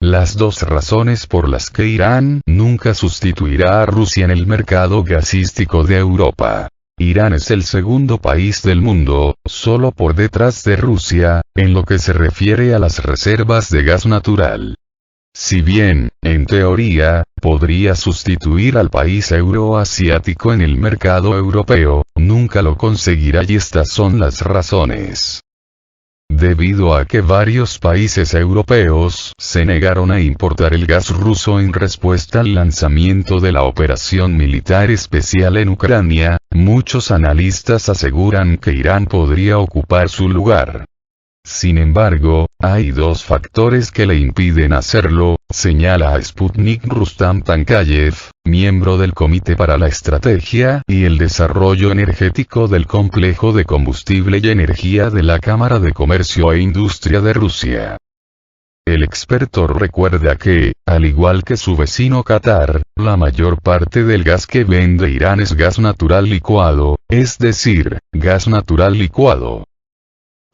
Las dos razones por las que Irán nunca sustituirá a Rusia en el mercado gasístico de Europa. Irán es el segundo país del mundo, solo por detrás de Rusia, en lo que se refiere a las reservas de gas natural. Si bien, en teoría, podría sustituir al país euroasiático en el mercado europeo, nunca lo conseguirá y estas son las razones. Debido a que varios países europeos se negaron a importar el gas ruso en respuesta al lanzamiento de la operación militar especial en Ucrania, muchos analistas aseguran que Irán podría ocupar su lugar. Sin embargo, hay dos factores que le impiden hacerlo, señala a Sputnik Rustam Tankayev, miembro del Comité para la Estrategia y el Desarrollo Energético del Complejo de Combustible y Energía de la Cámara de Comercio e Industria de Rusia. El experto recuerda que, al igual que su vecino Qatar, la mayor parte del gas que vende Irán es gas natural licuado, es decir, gas natural licuado.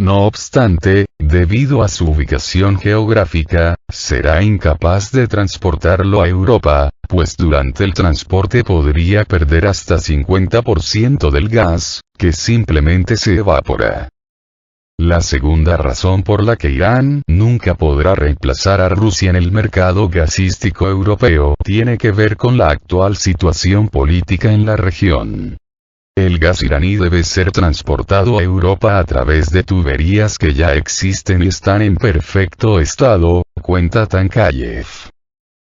No obstante, debido a su ubicación geográfica, será incapaz de transportarlo a Europa, pues durante el transporte podría perder hasta 50% del gas, que simplemente se evapora. La segunda razón por la que Irán nunca podrá reemplazar a Rusia en el mercado gasístico europeo tiene que ver con la actual situación política en la región. El gas iraní debe ser transportado a Europa a través de tuberías que ya existen y están en perfecto estado, cuenta Tankayev.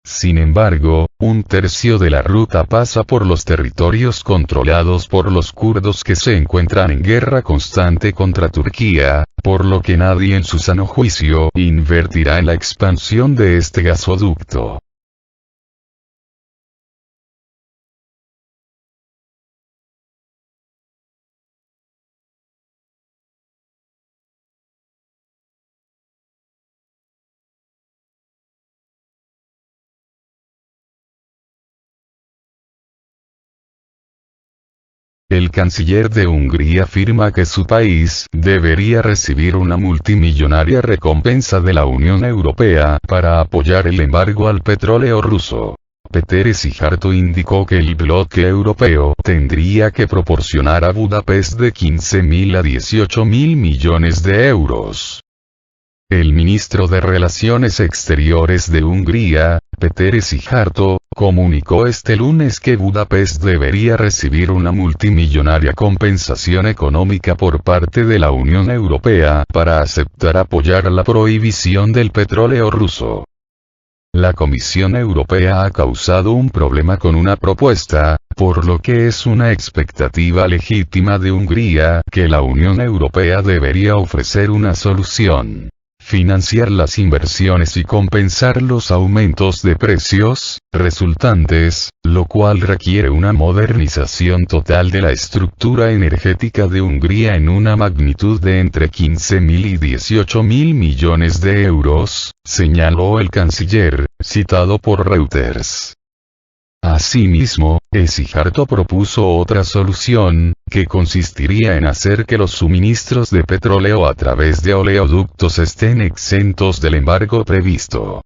Sin embargo, un tercio de la ruta pasa por los territorios controlados por los kurdos que se encuentran en guerra constante contra Turquía, por lo que nadie en su sano juicio invertirá en la expansión de este gasoducto. El canciller de Hungría afirma que su país debería recibir una multimillonaria recompensa de la Unión Europea para apoyar el embargo al petróleo ruso. Péter Szijjártó indicó que el bloque europeo tendría que proporcionar a Budapest de 15.000 a 18.000 millones de euros. El ministro de Relaciones Exteriores de Hungría, Péter Szijjártó, comunicó este lunes que Budapest debería recibir una multimillonaria compensación económica por parte de la Unión Europea para aceptar apoyar la prohibición del petróleo ruso. La Comisión Europea ha causado un problema con una propuesta, por lo que es una expectativa legítima de Hungría que la Unión Europea debería ofrecer una solución. Financiar las inversiones y compensar los aumentos de precios resultantes, lo cual requiere una modernización total de la estructura energética de Hungría en una magnitud de entre 15.000 y 18.000 millones de euros, señaló el canciller, citado por Reuters. Asimismo, Szijjártó propuso otra solución, que consistiría en hacer que los suministros de petróleo a través de oleoductos estén exentos del embargo previsto.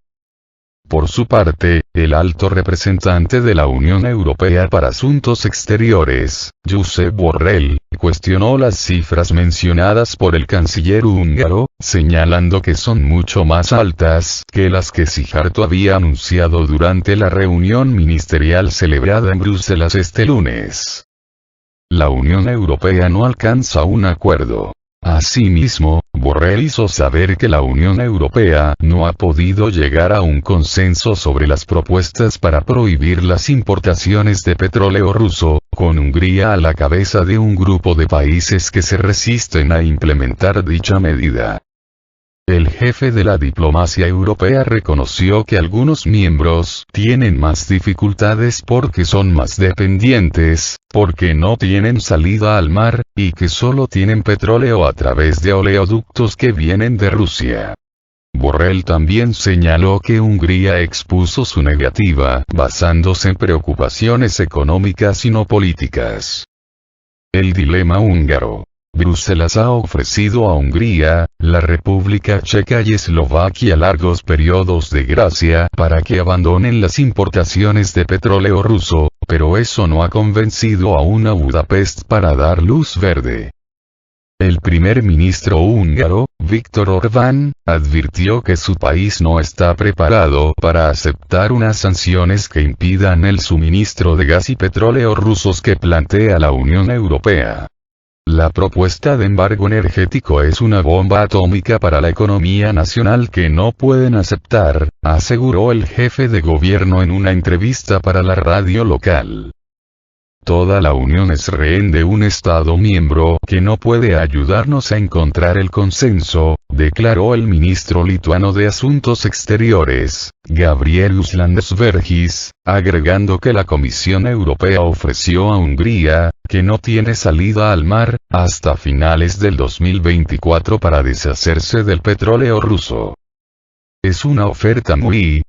Por su parte, el alto representante de la Unión Europea para Asuntos Exteriores, Josep Borrell, cuestionó las cifras mencionadas por el canciller húngaro, señalando que son mucho más altas que las que Szijjártó había anunciado durante la reunión ministerial celebrada en Bruselas este lunes. La Unión Europea no alcanza un acuerdo. Asimismo, Borrell hizo saber que la Unión Europea no ha podido llegar a un consenso sobre las propuestas para prohibir las importaciones de petróleo ruso, con Hungría a la cabeza de un grupo de países que se resisten a implementar dicha medida. El jefe de la diplomacia europea reconoció que algunos miembros tienen más dificultades porque son más dependientes, porque no tienen salida al mar, y que solo tienen petróleo a través de oleoductos que vienen de Rusia. Borrell también señaló que Hungría expuso su negativa basándose en preocupaciones económicas y no políticas. El dilema húngaro. Bruselas ha ofrecido a Hungría, la República Checa y Eslovaquia largos periodos de gracia para que abandonen las importaciones de petróleo ruso, pero eso no ha convencido aún a Budapest para dar luz verde. El primer ministro húngaro, Viktor Orbán, advirtió que su país no está preparado para aceptar unas sanciones que impidan el suministro de gas y petróleo rusos que plantea la Unión Europea. La propuesta de embargo energético es una bomba atómica para la economía nacional que no pueden aceptar, aseguró el jefe de gobierno en una entrevista para la radio local. Toda la Unión es rehén de un Estado miembro que no puede ayudarnos a encontrar el consenso, declaró el ministro lituano de Asuntos Exteriores, Gabrielius Landsbergis, agregando que la Comisión Europea ofreció a Hungría, que no tiene salida al mar, hasta finales del 2024 para deshacerse del petróleo ruso. Es una oferta muy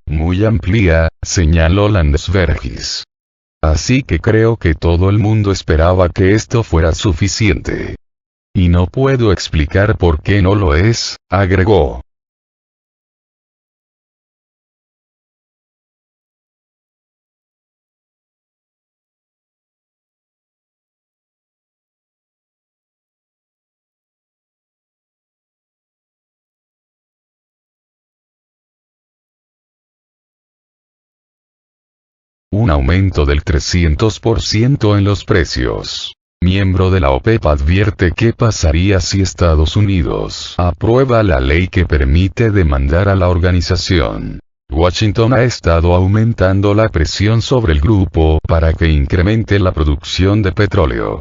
amplia, señaló Landsbergis. Así que creo que todo el mundo esperaba que esto fuera suficiente. Y no puedo explicar por qué no lo es, agregó. Un aumento del 300% en los precios. Miembro de la OPEP advierte qué pasaría si Estados Unidos aprueba la ley que permite demandar a la organización. Washington ha estado aumentando la presión sobre el grupo para que incremente la producción de petróleo.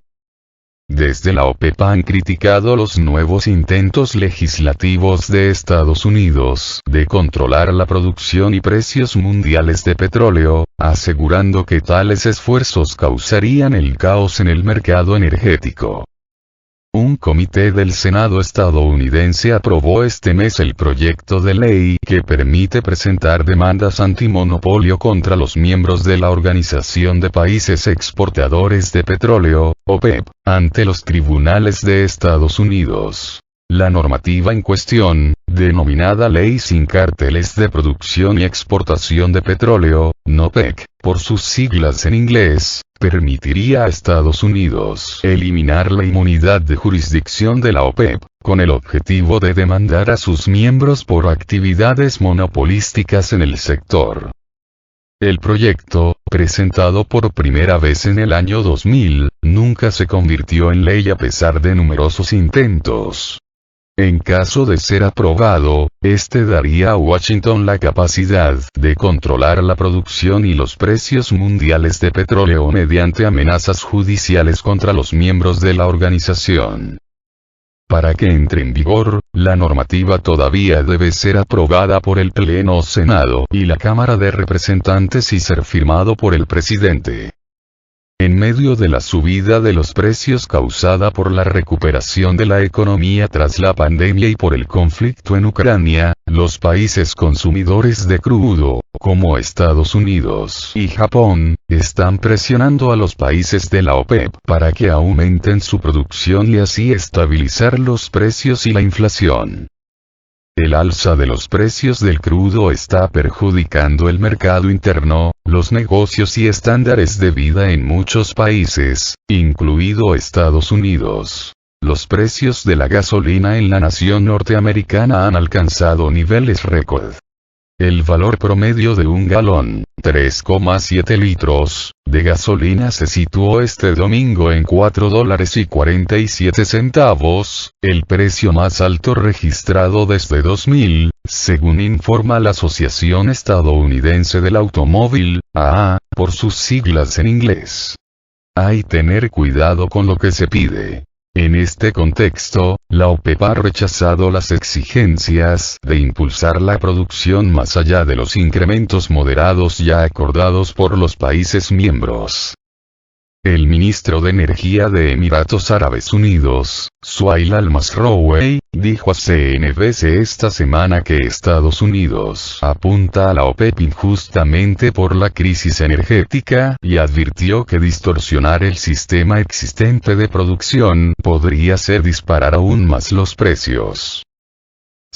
Desde la OPEP han criticado los nuevos intentos legislativos de Estados Unidos de controlar la producción y precios mundiales de petróleo, asegurando que tales esfuerzos causarían el caos en el mercado energético. Un comité del Senado estadounidense aprobó este mes el proyecto de ley que permite presentar demandas antimonopolio contra los miembros de la Organización de Países Exportadores de Petróleo, OPEP, ante los tribunales de Estados Unidos. La normativa en cuestión, denominada Ley sin Cárteles de Producción y Exportación de Petróleo, NOPEC, por sus siglas en inglés, permitiría a Estados Unidos eliminar la inmunidad de jurisdicción de la OPEP, con el objetivo de demandar a sus miembros por actividades monopolísticas en el sector. El proyecto, presentado por primera vez en el año 2000, nunca se convirtió en ley a pesar de numerosos intentos. En caso de ser aprobado, este daría a Washington la capacidad de controlar la producción y los precios mundiales de petróleo mediante amenazas judiciales contra los miembros de la organización. Para que entre en vigor, la normativa todavía debe ser aprobada por el Pleno Senado y la Cámara de Representantes y ser firmado por el presidente. En medio de la subida de los precios causada por la recuperación de la economía tras la pandemia y por el conflicto en Ucrania, los países consumidores de crudo, como Estados Unidos y Japón, están presionando a los países de la OPEP para que aumenten su producción y así estabilizar los precios y la inflación. El alza de los precios del crudo está perjudicando el mercado interno, los negocios y estándares de vida en muchos países, incluido Estados Unidos. Los precios de la gasolina en la nación norteamericana han alcanzado niveles récord. El valor promedio de un galón, 3,7 litros, de gasolina se situó este domingo en $4.47, el precio más alto registrado desde 2000, según informa la Asociación Estadounidense del Automóvil, AA, por sus siglas en inglés. Hay que tener cuidado con lo que se pide. En este contexto, la OPEP ha rechazado las exigencias de impulsar la producción más allá de los incrementos moderados ya acordados por los países miembros. El ministro de Energía de Emiratos Árabes Unidos, Suhail Al-Masroui, dijo a CNBC esta semana que Estados Unidos apunta a la OPEP injustamente por la crisis energética y advirtió que distorsionar el sistema existente de producción podría hacer disparar aún más los precios.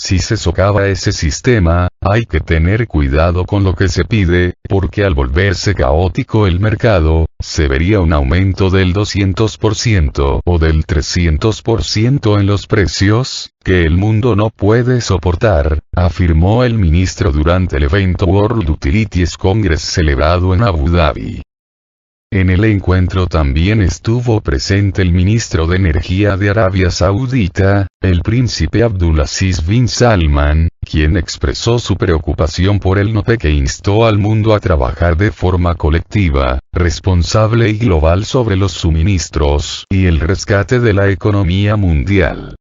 Si se socava ese sistema, hay que tener cuidado con lo que se pide, porque al volverse caótico el mercado, se vería un aumento del 200% o del 300% en los precios, que el mundo no puede soportar, afirmó el ministro durante el evento World Utilities Congress celebrado en Abu Dhabi. En el encuentro también estuvo presente el ministro de Energía de Arabia Saudita, el príncipe Abdulaziz bin Salman, quien expresó su preocupación por el NOPEC e instó al mundo a trabajar de forma colectiva, responsable y global sobre los suministros y el rescate de la economía mundial.